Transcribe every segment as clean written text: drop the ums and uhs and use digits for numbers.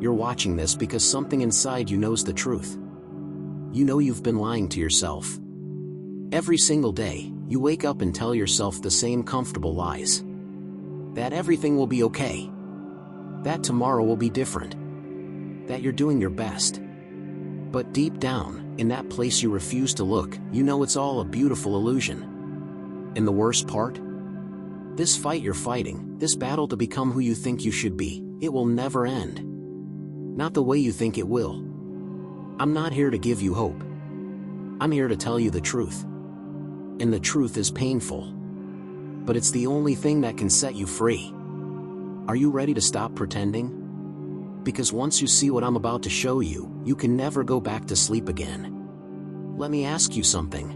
You're watching this because something inside you knows the truth. You know you've been lying to yourself. Every single day, you wake up and tell yourself the same comfortable lies. That everything will be okay. That tomorrow will be different. That you're doing your best. But deep down, in that place you refuse to look, you know it's all a beautiful illusion. And the worst part? This fight you're fighting, this battle to become who you think you should be, it will never end. Not the way you think it will. I'm not here to give you hope. I'm here to tell you the truth. And the truth is painful. But it's the only thing that can set you free. Are you ready to stop pretending? Because once you see what I'm about to show you, you can never go back to sleep again. Let me ask you something.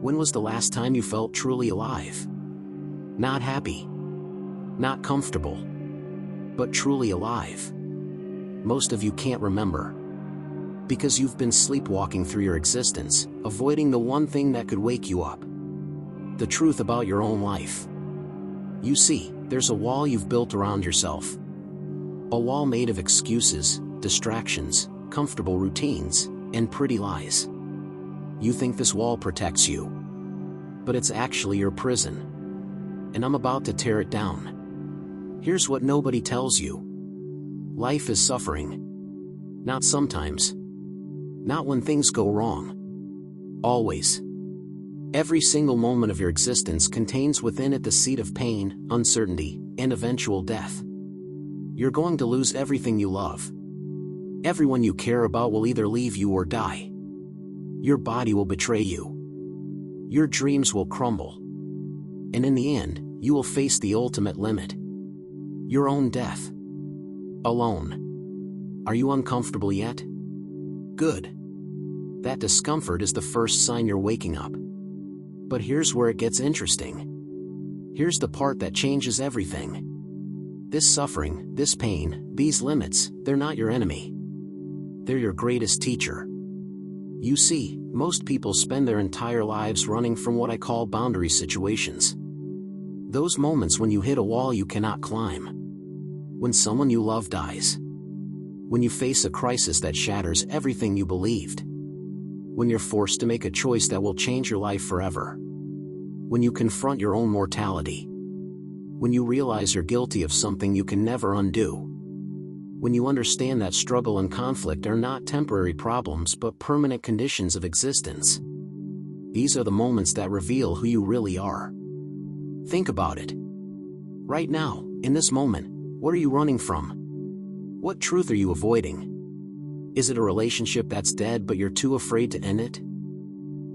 When was the last time you felt truly alive? Not happy. Not comfortable. But truly alive. Most of you can't remember. Because you've been sleepwalking through your existence, avoiding the one thing that could wake you up. The truth about your own life. You see, there's a wall you've built around yourself. A wall made of excuses, distractions, comfortable routines, and pretty lies. You think this wall protects you. But it's actually your prison. And I'm about to tear it down. Here's what nobody tells you. Life is suffering. Not sometimes. Not when things go wrong. Always. Every single moment of your existence contains within it the seed of pain, uncertainty, and eventual death. You're going to lose everything you love. Everyone you care about will either leave you or die. Your body will betray you. Your dreams will crumble. And in the end, you will face the ultimate limit. Your own death. Alone. Are you uncomfortable yet? Good. That discomfort is the first sign you're waking up. But here's where it gets interesting. Here's the part that changes everything. This suffering, this pain, these limits, they're not your enemy. They're your greatest teacher. You see, most people spend their entire lives running from what I call boundary situations. Those moments when you hit a wall you cannot climb. When someone you love dies. When you face a crisis that shatters everything you believed. When you're forced to make a choice that will change your life forever. When you confront your own mortality. When you realize you're guilty of something you can never undo. When you understand that struggle and conflict are not temporary problems but permanent conditions of existence. These are the moments that reveal who you really are. Think about it. Right now, in this moment, what are you running from? What truth are you avoiding? Is it a relationship that's dead but you're too afraid to end it?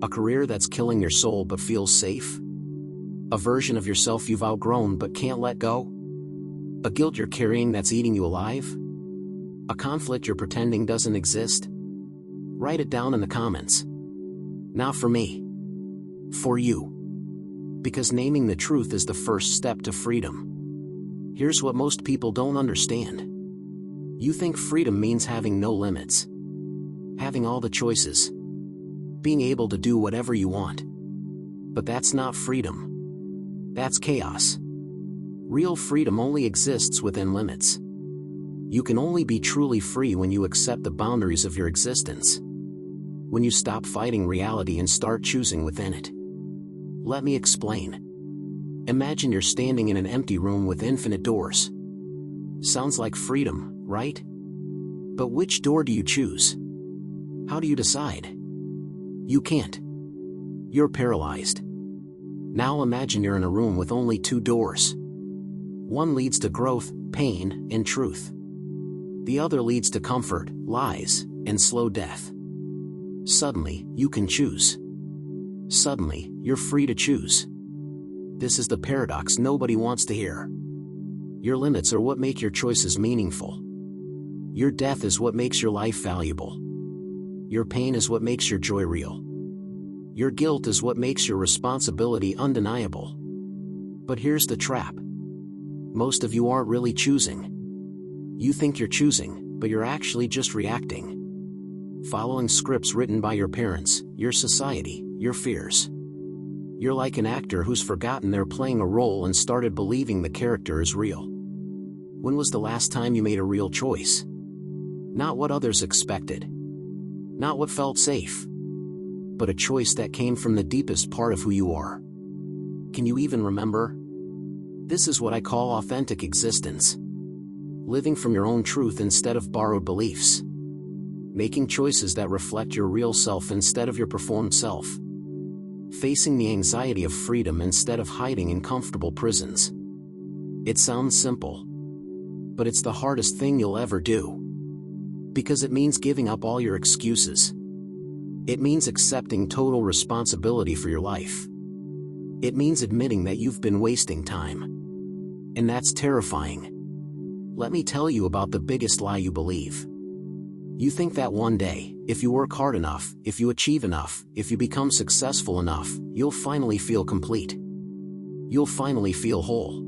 A career that's killing your soul but feels safe? A version of yourself you've outgrown but can't let go? A guilt you're carrying that's eating you alive? A conflict you're pretending doesn't exist? Write it down in the comments. Not for me. For you. Because naming the truth is the first step to freedom. Here's what most people don't understand. You think freedom means having no limits. Having all the choices. Being able to do whatever you want. But that's not freedom. That's chaos. Real freedom only exists within limits. You can only be truly free when you accept the boundaries of your existence. When you stop fighting reality and start choosing within it. Let me explain. Imagine you're standing in an empty room with infinite doors. Sounds like freedom, right? But which door do you choose? How do you decide? You can't. You're paralyzed. Now imagine you're in a room with only two doors. One leads to growth, pain, and truth. The other leads to comfort, lies, and slow death. Suddenly, you can choose. Suddenly, you're free to choose. This is the paradox nobody wants to hear. Your limits are what make your choices meaningful. Your death is what makes your life valuable. Your pain is what makes your joy real. Your guilt is what makes your responsibility undeniable. But here's the trap. Most of you aren't really choosing. You think you're choosing, but you're actually just reacting. Following scripts written by your parents, your society, your fears. You're like an actor who's forgotten they're playing a role and started believing the character is real. When was the last time you made a real choice? Not what others expected. Not what felt safe. But a choice that came from the deepest part of who you are. Can you even remember? This is what I call authentic existence. Living from your own truth instead of borrowed beliefs. Making choices that reflect your real self instead of your performed self. Facing the anxiety of freedom instead of hiding in comfortable prisons. It sounds simple. But it's the hardest thing you'll ever do. Because it means giving up all your excuses. It means accepting total responsibility for your life. It means admitting that you've been wasting time. And that's terrifying. Let me tell you about the biggest lie you believe. You think that one day, if you work hard enough, if you achieve enough, if you become successful enough, you'll finally feel complete. You'll finally feel whole.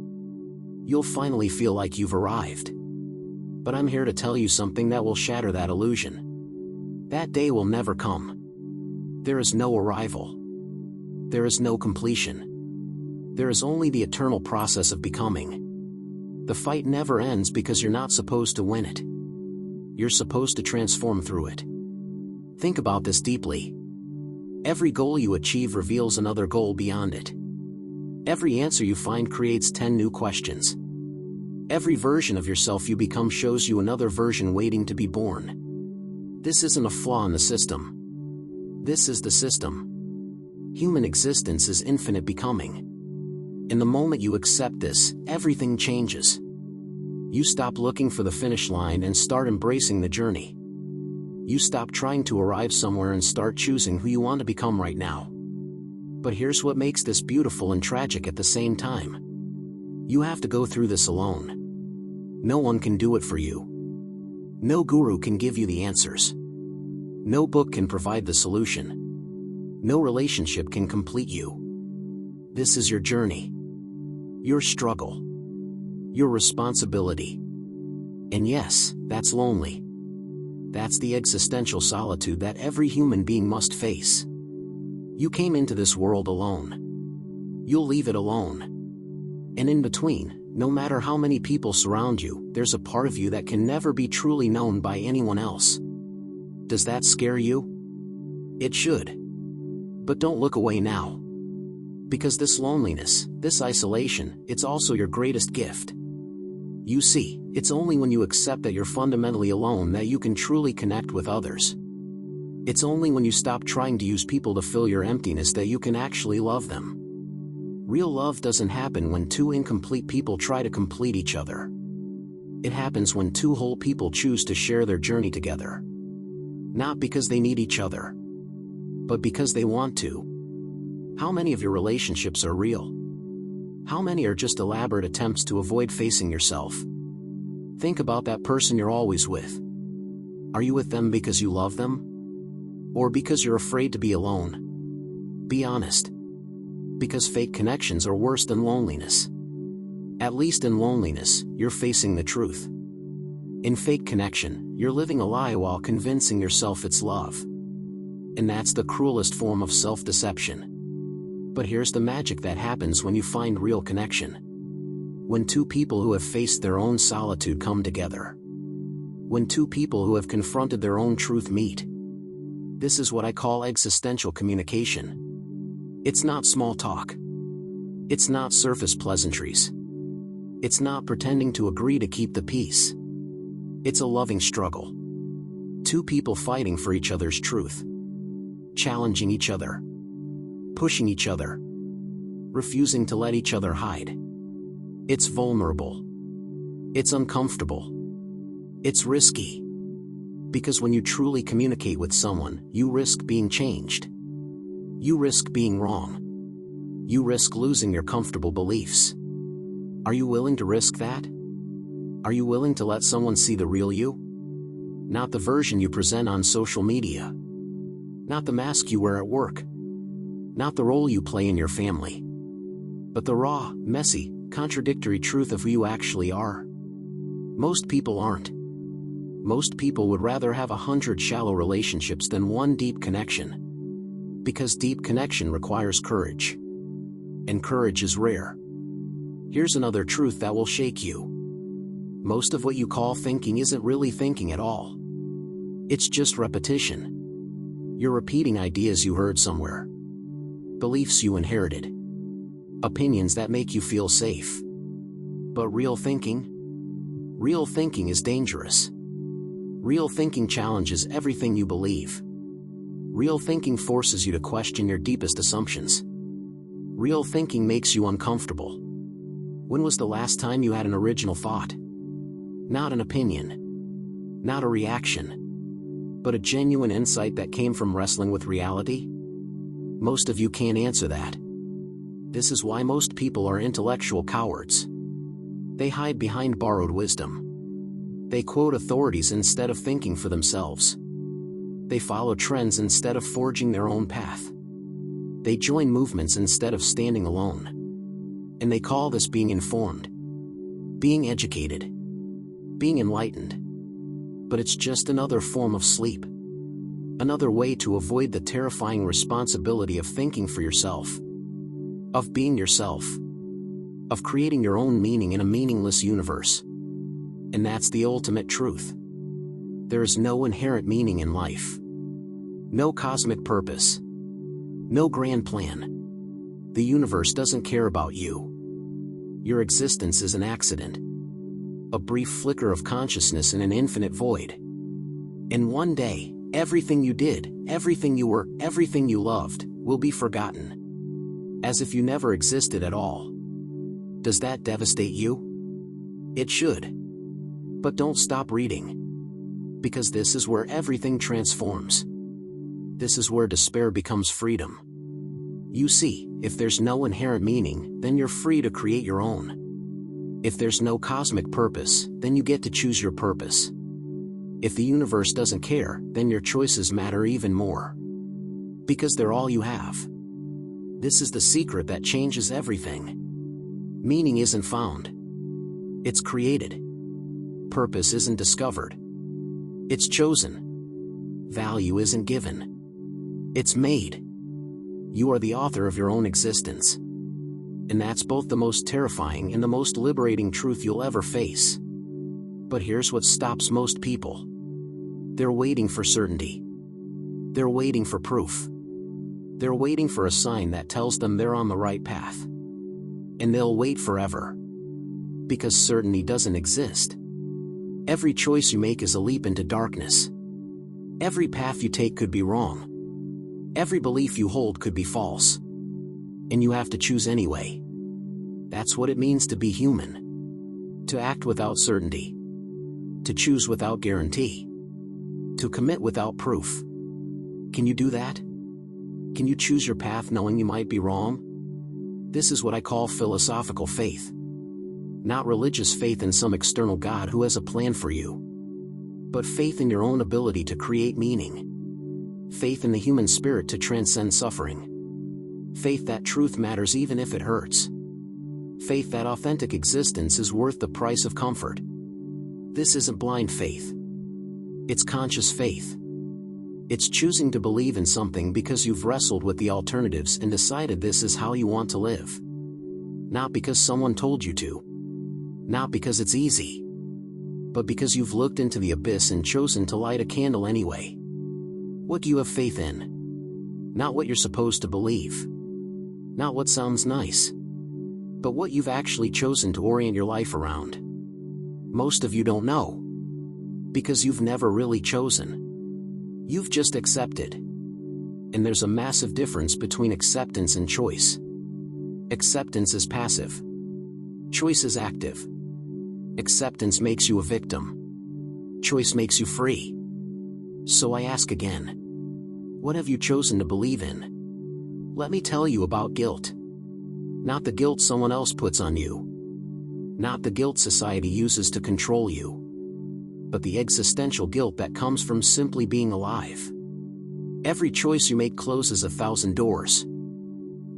You'll finally feel like you've arrived. But I'm here to tell you something that will shatter that illusion. That day will never come. There is no arrival. There is no completion. There is only the eternal process of becoming. The fight never ends because you're not supposed to win it. You're supposed to transform through it. Think about this deeply. Every goal you achieve reveals another goal beyond it. Every answer you find creates 10 new questions. Every version of yourself you become shows you another version waiting to be born. This isn't a flaw in the system. This is the system. Human existence is infinite becoming. In the moment you accept this, everything changes. You stop looking for the finish line and start embracing the journey. You stop trying to arrive somewhere and start choosing who you want to become right now. But here's what makes this beautiful and tragic at the same time. You have to go through this alone. No one can do it for you. No guru can give you the answers. No book can provide the solution. No relationship can complete you. This is your journey. Your struggle. Your responsibility. And yes, that's lonely. That's the existential solitude that every human being must face. You came into this world alone. You'll leave it alone. And in between, no matter how many people surround you, there's a part of you that can never be truly known by anyone else. Does that scare you? It should. But don't look away now. Because this loneliness, this isolation, it's also your greatest gift. You see, it's only when you accept that you're fundamentally alone that you can truly connect with others. It's only when you stop trying to use people to fill your emptiness that you can actually love them. Real love doesn't happen when two incomplete people try to complete each other. It happens when two whole people choose to share their journey together. Not because they need each other, but because they want to. How many of your relationships are real? How many are just elaborate attempts to avoid facing yourself? Think about that person you're always with. Are you with them because you love them? Or because you're afraid to be alone? Be honest. Because fake connections are worse than loneliness. At least in loneliness, you're facing the truth. In fake connection, you're living a lie while convincing yourself it's love. And that's the cruelest form of self-deception. But here's the magic that happens when you find real connection. When two people who have faced their own solitude come together. When two people who have confronted their own truth meet. This is what I call existential communication. It's not small talk. It's not surface pleasantries. It's not pretending to agree to keep the peace. It's a loving struggle. Two people fighting for each other's truth. Challenging each other. Pushing each other. Refusing to let each other hide. It's vulnerable. It's uncomfortable. It's risky. Because when you truly communicate with someone, you risk being changed. You risk being wrong. You risk losing your comfortable beliefs. Are you willing to risk that? Are you willing to let someone see the real you? Not the version you present on social media. Not the mask you wear at work. Not the role you play in your family. But the raw, messy, contradictory truth of who you actually are. Most people aren't. Most people would rather have 100 shallow relationships than one deep connection. Because deep connection requires courage. And courage is rare. Here's another truth that will shake you. Most of what you call thinking isn't really thinking at all. It's just repetition. You're repeating ideas you heard somewhere. Beliefs you inherited. Opinions that make you feel safe. But real thinking? Real thinking is dangerous. Real thinking challenges everything you believe. Real thinking forces you to question your deepest assumptions. Real thinking makes you uncomfortable. When was the last time you had an original thought? Not an opinion. Not a reaction. But a genuine insight that came from wrestling with reality? Most of you can't answer that. This is why most people are intellectual cowards. They hide behind borrowed wisdom. They quote authorities instead of thinking for themselves. They follow trends instead of forging their own path. They join movements instead of standing alone. And they call this being informed, being educated, being enlightened. But it's just another form of sleep. Another way to avoid the terrifying responsibility of thinking for yourself. Of being yourself. Of creating your own meaning in a meaningless universe. And that's the ultimate truth. There is no inherent meaning in life. No cosmic purpose. No grand plan. The universe doesn't care about you. Your existence is an accident. A brief flicker of consciousness in an infinite void. And one day, everything you did, everything you were, everything you loved, will be forgotten. As if you never existed at all. Does that devastate you? It should. But don't stop reading. Because this is where everything transforms. This is where despair becomes freedom. You see, if there's no inherent meaning, then you're free to create your own. If there's no cosmic purpose, then you get to choose your purpose. If the universe doesn't care, then your choices matter even more. Because they're all you have. This is the secret that changes everything. Meaning isn't found. It's created. Purpose isn't discovered. It's chosen. Value isn't given. It's made. You are the author of your own existence. And that's both the most terrifying and the most liberating truth you'll ever face. But here's what stops most people. They're waiting for certainty. They're waiting for proof. They're waiting for a sign that tells them they're on the right path. And they'll wait forever. Because certainty doesn't exist. Every choice you make is a leap into darkness. Every path you take could be wrong. Every belief you hold could be false. And you have to choose anyway. That's what it means to be human. To act without certainty. To choose without guarantee. To commit without proof. Can you do that? Can you choose your path knowing you might be wrong? This is what I call philosophical faith. Not religious faith in some external God who has a plan for you. But faith in your own ability to create meaning. Faith in the human spirit to transcend suffering. Faith that truth matters even if it hurts. Faith that authentic existence is worth the price of comfort. This isn't blind faith. It's conscious faith. It's choosing to believe in something because you've wrestled with the alternatives and decided this is how you want to live. Not because someone told you to. Not because it's easy. But because you've looked into the abyss and chosen to light a candle anyway. What do you have faith in? Not what you're supposed to believe. Not what sounds nice. But what you've actually chosen to orient your life around. Most of you don't know. Because you've never really chosen. You've just accepted. And there's a massive difference between acceptance and choice. Acceptance is passive. Choice is active. Acceptance makes you a victim. Choice makes you free. So I ask again. What have you chosen to believe in? Let me tell you about guilt. Not the guilt someone else puts on you. Not the guilt society uses to control you. But the existential guilt that comes from simply being alive. Every choice you make closes 1,000 doors.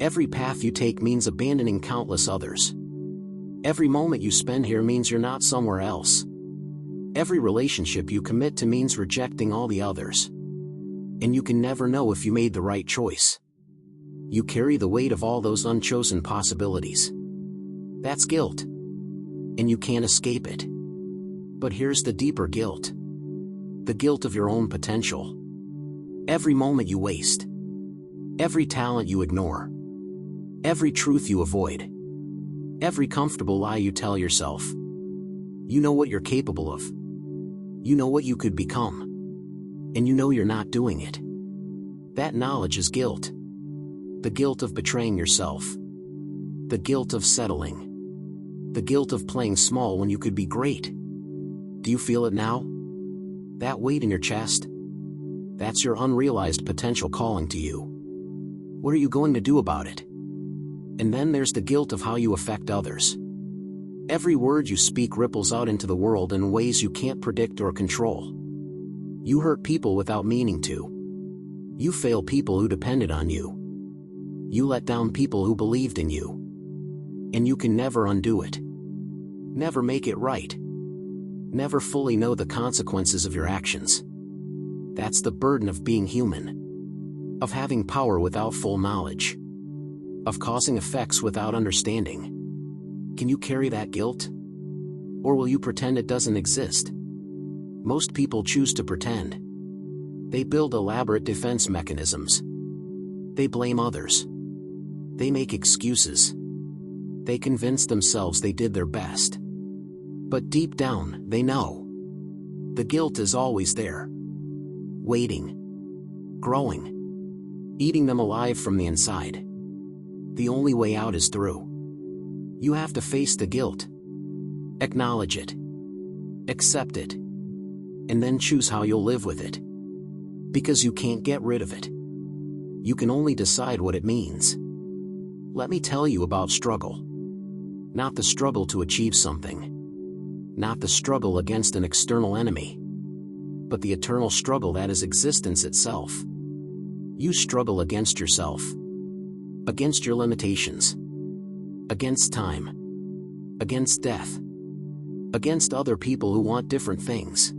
Every path you take means abandoning countless others. Every moment you spend here means you're not somewhere else. Every relationship you commit to means rejecting all the others. And you can never know if you made the right choice. You carry the weight of all those unchosen possibilities. That's guilt. And you can't escape it. But here's the deeper guilt. The guilt of your own potential. Every moment you waste. Every talent you ignore. Every truth you avoid. Every comfortable lie you tell yourself. You know what you're capable of. You know what you could become. And you know you're not doing it. That knowledge is guilt. The guilt of betraying yourself. The guilt of settling. The guilt of playing small when you could be great. Do you feel it now? That weight in your chest? That's your unrealized potential calling to you. What are you going to do about it? And then there's the guilt of how you affect others. Every word you speak ripples out into the world in ways you can't predict or control. You hurt people without meaning to. You fail people who depended on you. You let down people who believed in you. And you can never undo it. Never make it right. Never fully know the consequences of your actions. That's the burden of being human. Of having power without full knowledge. Of causing effects without understanding. Can you carry that guilt? Or will you pretend it doesn't exist? Most people choose to pretend. They build elaborate defense mechanisms. They blame others. They make excuses. They convince themselves they did their best. But deep down, they know. The guilt is always there. Waiting. Growing. Eating them alive from the inside. The only way out is through. You have to face the guilt. Acknowledge it. Accept it. And then choose how you'll live with it. Because you can't get rid of it. You can only decide what it means. Let me tell you about struggle. Not the struggle to achieve something. Not the struggle against an external enemy. But the eternal struggle that is existence itself. You struggle against yourself. Against your limitations. Against time. Against death. Against other people who want different things.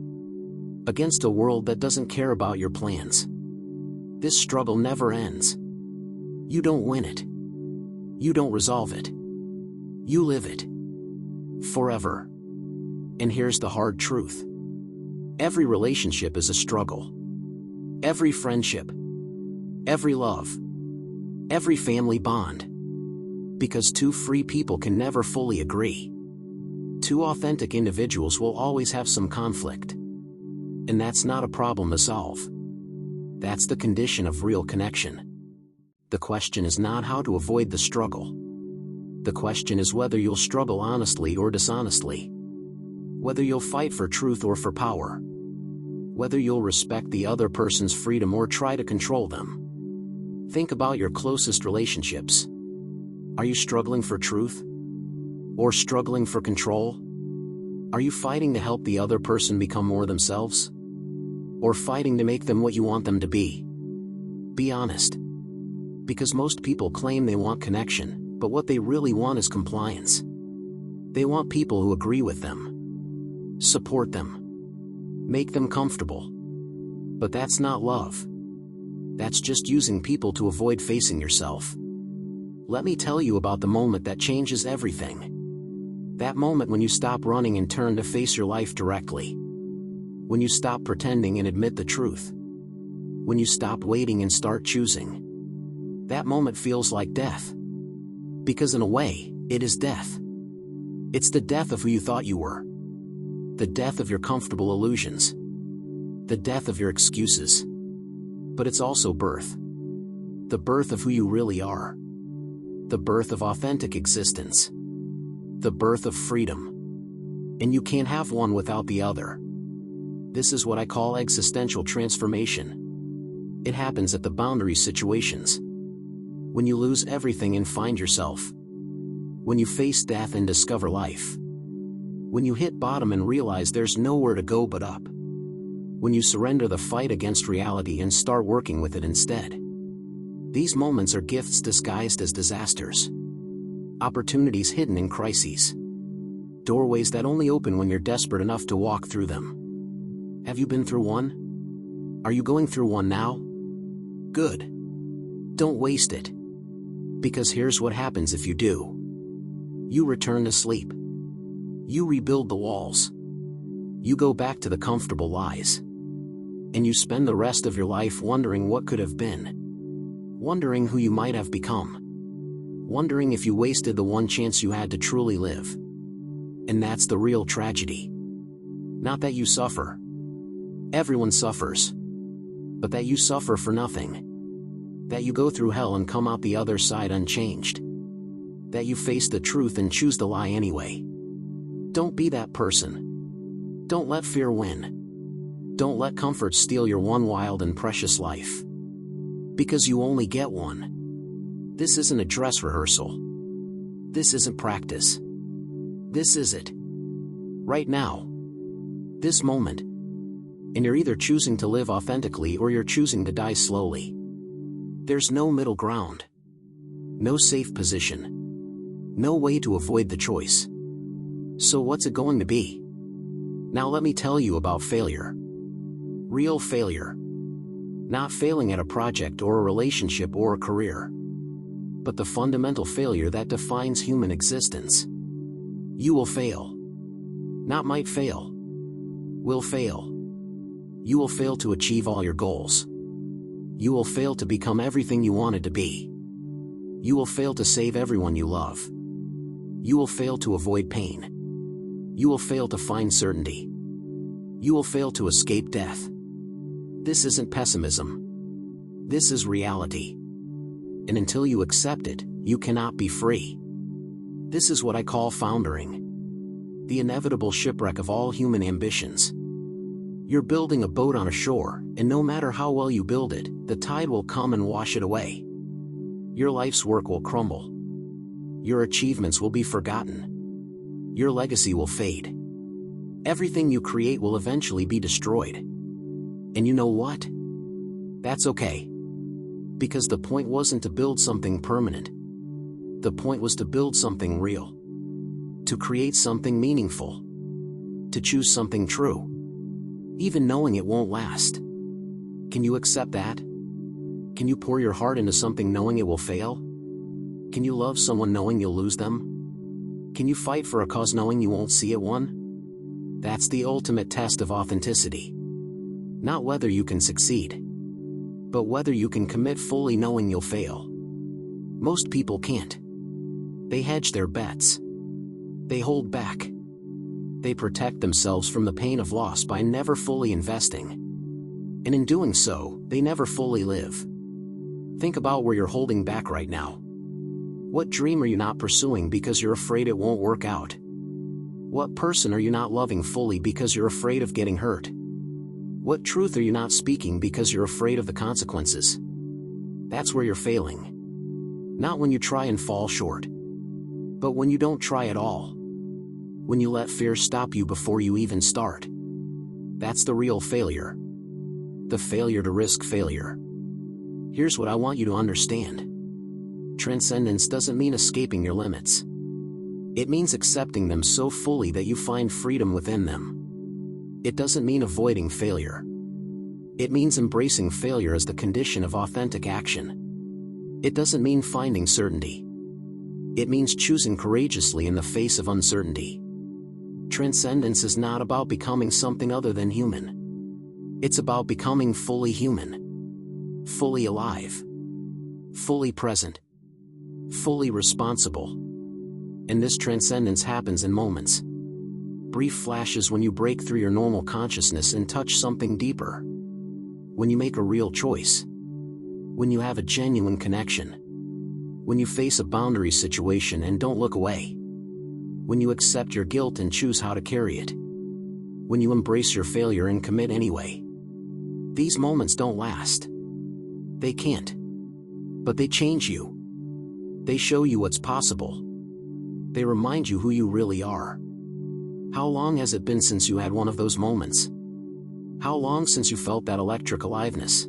Against a world that doesn't care about your plans. This struggle never ends. You don't win it. You don't resolve it. You live it. Forever. And here's the hard truth. Every relationship is a struggle. Every friendship. Every love. Every family bond. Because two free people can never fully agree. Two authentic individuals will always have some conflict. And that's not a problem to solve. That's the condition of real connection. The question is not how to avoid the struggle. The question is whether you'll struggle honestly or dishonestly. Whether you'll fight for truth or for power. Whether you'll respect the other person's freedom or try to control them. Think about your closest relationships. Are you struggling for truth? Or struggling for control? Are you fighting to help the other person become more themselves? Or fighting to make them what you want them to be? Be honest. Because most people claim they want connection, but what they really want is compliance. They want people who agree with them. Support them. Make them comfortable. But that's not love. That's just using people to avoid facing yourself. Let me tell you about the moment that changes everything. That moment when you stop running and turn to face your life directly. When you stop pretending and admit the truth. When you stop waiting and start choosing. That moment feels like death. Because in a way, it is death. It's the death of who you thought you were. The death of your comfortable illusions. The death of your excuses. But it's also birth. The birth of who you really are. The birth of authentic existence. The birth of freedom. And you can't have one without the other. This is what I call existential transformation. It happens at the boundary situations. When you lose everything and find yourself. When you face death and discover life. When you hit bottom and realize there's nowhere to go but up. When you surrender the fight against reality and start working with it instead. These moments are gifts disguised as disasters. Opportunities hidden in crises. Doorways that only open when you're desperate enough to walk through them. Have you been through one? Are you going through one now? Good. Don't waste it. Because here's what happens if you do. You return to sleep. You rebuild the walls. You go back to the comfortable lies. And you spend the rest of your life wondering what could have been. Wondering who you might have become. Wondering if you wasted the one chance you had to truly live. And that's the real tragedy. Not that you suffer. Everyone suffers. But that you suffer for nothing. That you go through hell and come out the other side unchanged. That you face the truth and choose the lie anyway. Don't be that person. Don't let fear win. Don't let comfort steal your one wild and precious life. Because you only get one. This isn't a dress rehearsal. This isn't practice. This is it. Right now. This moment. And you're either choosing to live authentically or you're choosing to die slowly. There's no middle ground. No safe position. No way to avoid the choice. So what's it going to be? Now let me tell you about failure. Real failure. Not failing at a project or a relationship or a career. But the fundamental failure that defines human existence. You will fail. Not might fail. Will fail. You will fail to achieve all your goals. You will fail to become everything you wanted to be. You will fail to save everyone you love. You will fail to avoid pain. You will fail to find certainty. You will fail to escape death. This isn't pessimism. This is reality. And until you accept it, you cannot be free. This is what I call foundering. The inevitable shipwreck of all human ambitions. You're building a boat on a shore, and no matter how well you build it, the tide will come and wash it away. Your life's work will crumble. Your achievements will be forgotten. Your legacy will fade. Everything you create will eventually be destroyed. And you know what? That's okay. Because the point wasn't to build something permanent. The point was to build something real. To create something meaningful. To choose something true. Even knowing it won't last. Can you accept that? Can you pour your heart into something knowing it will fail? Can you love someone knowing you'll lose them? Can you fight for a cause knowing you won't see it won? That's the ultimate test of authenticity. Not whether you can succeed, but whether you can commit fully knowing you'll fail. Most people can't. They hedge their bets. They hold back. They protect themselves from the pain of loss by never fully investing. And in doing so, they never fully live. Think about where you're holding back right now. What dream are you not pursuing because you're afraid it won't work out? What person are you not loving fully because you're afraid of getting hurt? What truth are you not speaking because you're afraid of the consequences? That's where you're failing. Not when you try and fall short, but when you don't try at all. When you let fear stop you before you even start. That's the real failure. The failure to risk failure. Here's what I want you to understand. Transcendence doesn't mean escaping your limits. It means accepting them so fully that you find freedom within them. It doesn't mean avoiding failure. It means embracing failure as the condition of authentic action. It doesn't mean finding certainty. It means choosing courageously in the face of uncertainty. Transcendence is not about becoming something other than human. It's about becoming fully human. Fully alive. Fully present. Fully responsible. And this transcendence happens in moments. Brief flashes when you break through your normal consciousness and touch something deeper. When you make a real choice. When you have a genuine connection. When you face a boundary situation and don't look away. When you accept your guilt and choose how to carry it. When you embrace your failure and commit anyway. These moments don't last. They can't. But they change you. They show you what's possible. They remind you who you really are. How long has it been since you had one of those moments? How long since you felt that electric aliveness?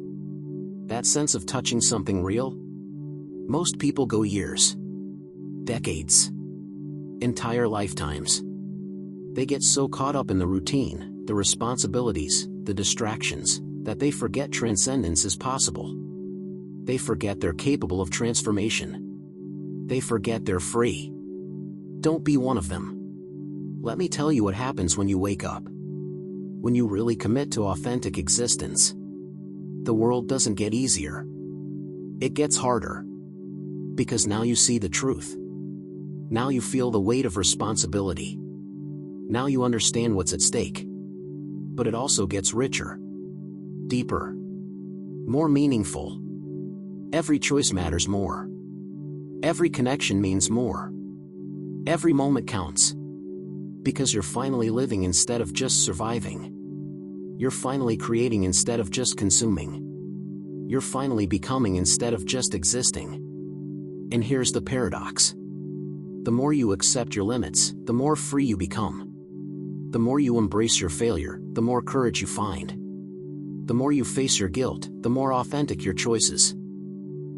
That sense of touching something real? Most people go years. Decades. Entire lifetimes. They get so caught up in the routine, the responsibilities, the distractions, that they forget transcendence is possible. They forget they're capable of transformation. They forget they're free. Don't be one of them. Let me tell you what happens when you wake up. When you really commit to authentic existence, the world doesn't get easier. It gets harder. Because now you see the truth. Now you feel the weight of responsibility. Now you understand what's at stake. But it also gets richer, deeper, more meaningful. Every choice matters more. Every connection means more. Every moment counts. Because you're finally living instead of just surviving. You're finally creating instead of just consuming. You're finally becoming instead of just existing. And here's the paradox. The more you accept your limits, the more free you become. The more you embrace your failure, the more courage you find. The more you face your guilt, the more authentic your choices.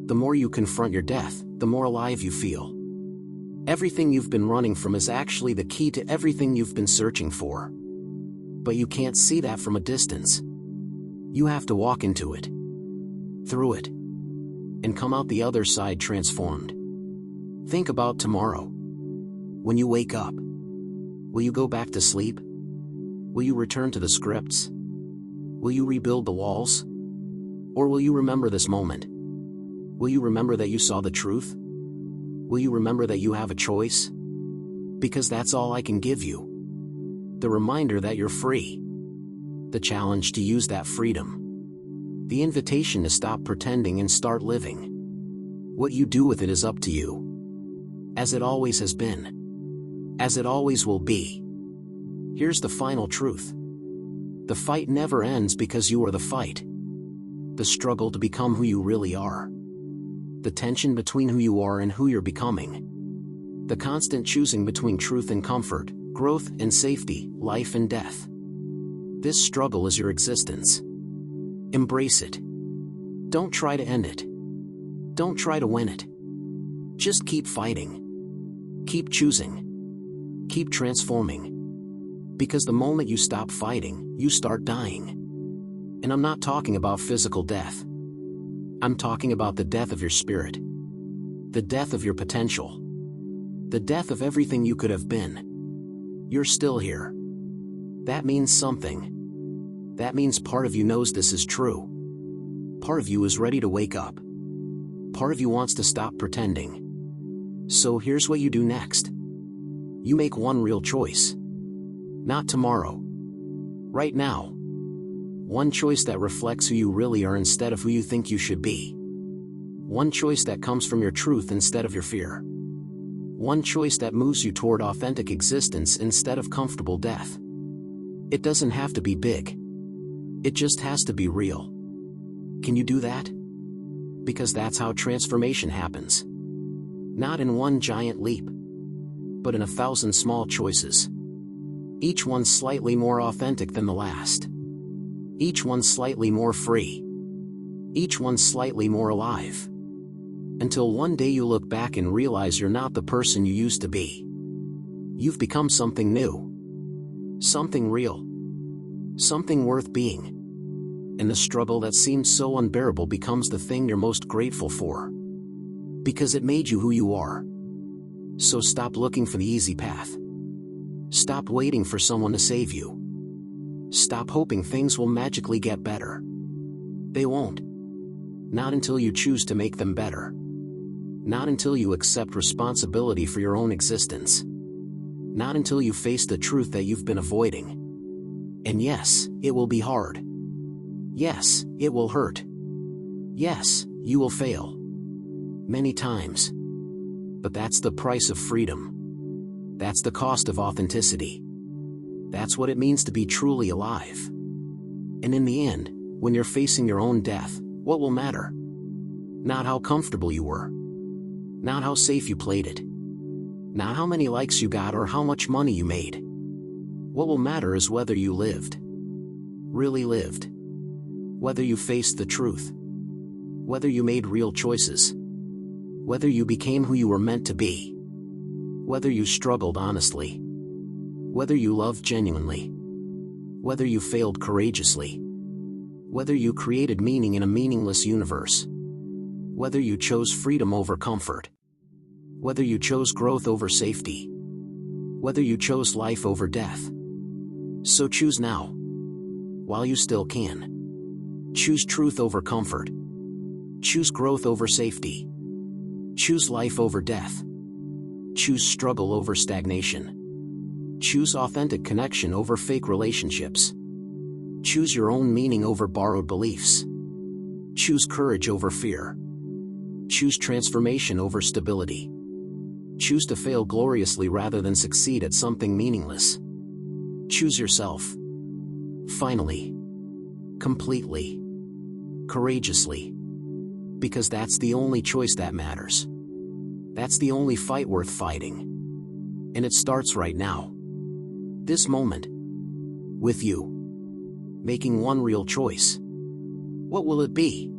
The more you confront your death, the more alive you feel. Everything you've been running from is actually the key to everything you've been searching for. But you can't see that from a distance. You have to walk into it, through it, and come out the other side transformed. Think about tomorrow. When you wake up, will you go back to sleep? Will you return to the scripts? Will you rebuild the walls? Or will you remember this moment? Will you remember that you saw the truth? Will you remember that you have a choice? Because that's all I can give you. The reminder that you're free. The challenge to use that freedom. The invitation to stop pretending and start living. What you do with it is up to you. As it always has been. As it always will be. Here's the final truth. The fight never ends because you are the fight. The struggle to become who you really are. The tension between who you are and who you're becoming. The constant choosing between truth and comfort, growth and safety, life and death. This struggle is your existence. Embrace it. Don't try to end it. Don't try to win it. Just keep fighting. Keep choosing. Keep transforming. Because the moment you stop fighting, you start dying. And I'm not talking about physical death. I'm talking about the death of your spirit. The death of your potential. The death of everything you could have been. You're still here. That means something. That means part of you knows this is true. Part of you is ready to wake up. Part of you wants to stop pretending. So here's what you do next. You make one real choice. Not tomorrow. Right now. One choice that reflects who you really are instead of who you think you should be. One choice that comes from your truth instead of your fear. One choice that moves you toward authentic existence instead of comfortable death. It doesn't have to be big. It just has to be real. Can you do that? Because that's how transformation happens. Not in one giant leap, but in 1,000 small choices. Each one slightly more authentic than the last. Each one slightly more free. Each one slightly more alive. Until one day you look back and realize you're not the person you used to be. You've become something new. Something real. Something worth being. And the struggle that seems so unbearable becomes the thing you're most grateful for. Because it made you who you are. So stop looking for the easy path. Stop waiting for someone to save you. Stop hoping things will magically get better. They won't. Not until you choose to make them better. Not until you accept responsibility for your own existence. Not until you face the truth that you've been avoiding. And yes, it will be hard. Yes, it will hurt. Yes, you will fail. Many times. But that's the price of freedom. That's the cost of authenticity. That's what it means to be truly alive. And in the end, when you're facing your own death, what will matter? Not how comfortable you were. Not how safe you played it. Not how many likes you got or how much money you made. What will matter is whether you lived. Really lived. Whether you faced the truth. Whether you made real choices. Whether you became who you were meant to be. Whether you struggled honestly. Whether you loved genuinely. Whether you failed courageously. Whether you created meaning in a meaningless universe. Whether you chose freedom over comfort. Whether you chose growth over safety. Whether you chose life over death. So choose now. while you still can. Choose truth over comfort. Choose growth over safety. Choose life over death. Choose struggle over stagnation. Choose authentic connection over fake relationships. Choose your own meaning over borrowed beliefs. Choose courage over fear. Choose transformation over stability. Choose to fail gloriously rather than succeed at something meaningless. Choose yourself. Finally. Completely. Courageously. Because that's the only choice that matters. That's the only fight worth fighting. And it starts right now. This moment. With you. Making one real choice. What will it be?